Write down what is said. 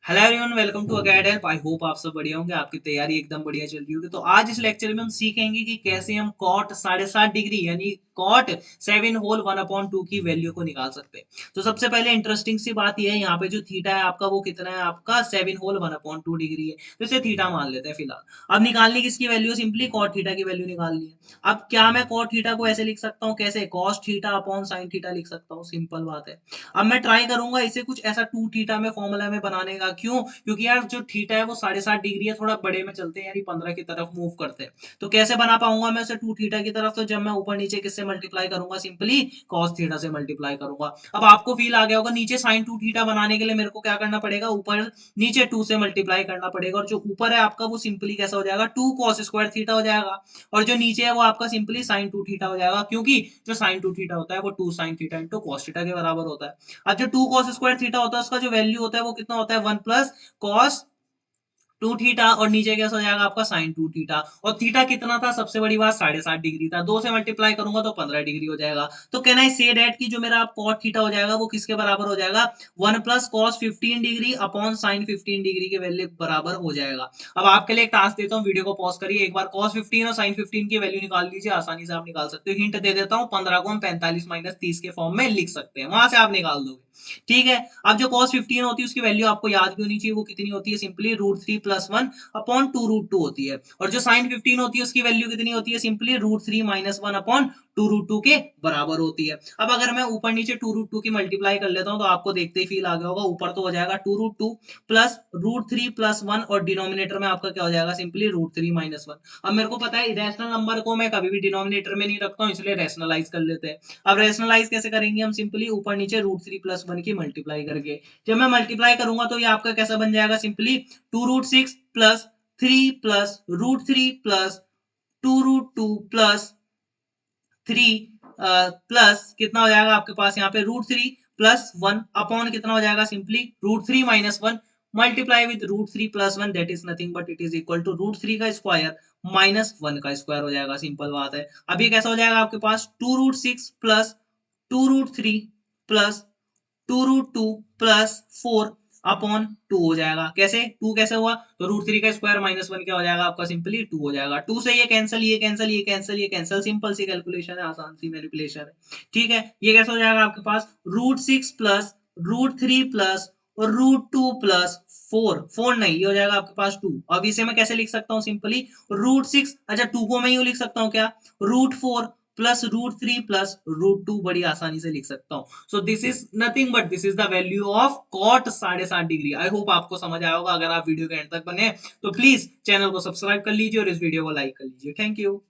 Hello everyone, welcome to Acad Help. I hope आप सब बढ़िया होंगे, आपकी तैयारी एकदम बढ़िया चल रही होगी। तो आज इस लेक्चर में हम सीखेंगे कि कैसे हम कॉट 7.5 डिग्री यानी कॉट 7 होल 1/2 की वैल्यू को निकाल सकते हैं। तो सबसे पहले इंटरेस्टिंग सी बात यह है, यहाँ पे जो थीटा है आपका वो कितना है, आपका 7 होल 1/2 डिग्री है। तो इसे थीटा मान लेते हैं फिलहाल। अब निकालनी किसकी वैल्यू, सिंपली कॉट थीटा की वैल्यू निकालनी है। अब क्या मैं कॉट थीटा को ऐसे लिख सकता हूँ, कैसे cos theta upon sine theta लिख सकता हूँ, सिंपल बात है। अब मैं ट्राई करूंगा इसे कुछ ऐसा 2 थीटा में फॉर्मूला में बनाने का। क्यों? क्योंकि यार जो थीटा है वो 7.5 डिग्री है, थोड़ा बड़े में चलते हैं यानी 15 की तरफ मूव करते हैं। तो कैसे बना पाऊंगा मैं उसे 2 थीटा की तरफ? तो जब मैं ऊपर नीचे किससे मल्टीप्लाई करूंगा, सिंपली कॉस थीटा से मल्टीप्लाई करूंगा। अब आपको फील आ गया होगा, नीचे साइन 2 थीटा बनाने के लिए मेरे को क्या करना पड़ेगा, ऊपर नीचे 2 से मल्टीप्लाई करना पड़ेगा। और जो ऊपर है आपका वो सिंपली कैसा हो जाएगा, 2 cos² थीटा हो जाएगा। और जो नीचे है वो आपका सिंपली साइन 2 थीटा हो जाएगा, क्योंकि जो साइन 2 थीटा होता है वो 2 sin theta into cos theta के बराबर होता है। अब जो 2 cos² थीटा होता है उसका जो वैल्यू होता है वो कितना होता है, 1 + cos 2 थीटा। और नीचे कैसा हो जाएगा आपका साइन 2 थीटा। और थीटा कितना था, सबसे बड़ी बात 7.5 डिग्री था। 2 से मल्टीप्लाई करूंगा तो 15 डिग्री हो जाएगा। तो कैन आई से दैट की जो मेरा कॉट थीटा हो जाएगा वो किसके बराबर हो जाएगा, 1 + cos 15 degree upon sine 15 degree के वैल्यू बराबर हो जाएगा। अब आपके लिए एक टास्क देता हूँ, वीडियो को पॉज करिए, एक बार cos 15 और साइन 15 की वैल्यू निकाल लीजिए। आसानी से आप निकाल सकते हो। हिंट दे देता हूँ, 15 को हम 45 - 30 के फॉर्म में लिख सकते हैं, वहां से आप निकाल दोगे। ठीक है। अब जो cos 15 होती है उसकी वैल्यू आपको याद भी होनी चाहिए, वो कितनी होती है, सिंपली √3 + 1/2 होती है। और जो साइन 15 होती है उसकी वैल्यू कितनी होती है, सिंपली √3 - 1/2 के बराबर होती है। अब अगर मैं ऊपर नीचे 2√2 की मल्टीप्लाई कर लेता हूँ तो आपको देखते ही फील आ गया होगा, ऊपर तो हो जाएगा 2√2 प्लस √3 + 1 और डिनोमिनेटर में आपका क्या हो जाएगा, सिंपली √3 - 1। अब मेरे को पता है इरेशनल नंबर को मैं कभी भी डिनोमिनेटर में नहीं रखता हूँ, इसलिए रैशनलाइज कर लेते हैं। अब रैशनलाइज कैसे करेंगे हम, सिंपली ऊपर नीचे √3 + 1 की मल्टीप्लाई करके। जब मैं मल्टीप्लाई करूंगा तो ये आपका कैसा बन जाएगा, simply 2√6 plus 3 plus √3 plus 2√2 + 3 plus कितना हो जाएगा आपके पास यहाँ पे √3 + 1 अपॉन कितना हो जाएगा, simply √3 - 1 multiply with √3 + 1, that is nothing but it is equal to √3 का स्क्वायर -1 का स्क्वायर हो जाएगा। सिंपल बात है। अभी कैसा हो जाएगा आपके पास, 2√6 प्लस 2√3 प्लस 2√2 + 4 अपॉन 2 हो जाएगा। कैसे 2 कैसे हुआ, तो √3 का स्क्वायर -1 क्या हो जाएगा आपका, सिंपली 2 हो जाएगा। 2 से ये कैंसिल, ये कैंसिल, ये कैंसिल, ये कैंसिल, सिंपल सी कैलकुलेशन है, आसान सी मैनिपुलेशन है। ठीक है। ये कैसा हो जाएगा आपके पास, √6 प्लस √3 प्लस और √2 प्लस 4 नहीं, ये हो जाएगा आपके पास 2। अब इसे मैं कैसे लिख सकता हूँ, सिंपली √6, अच्छा 2 को मैं यूं लिख सकता हूँ क्या, √4 प्लस √3 प्लस √2, बड़ी आसानी से लिख सकता हूँ। So this is nothing but this is the value of cot 7.5 degree. I hope आपको समझ आया होगा। अगर आप वीडियो के एंड तक बने तो प्लीज चैनल को सब्सक्राइब कर लीजिए और इस वीडियो को लाइक कर लीजिए। Thank you.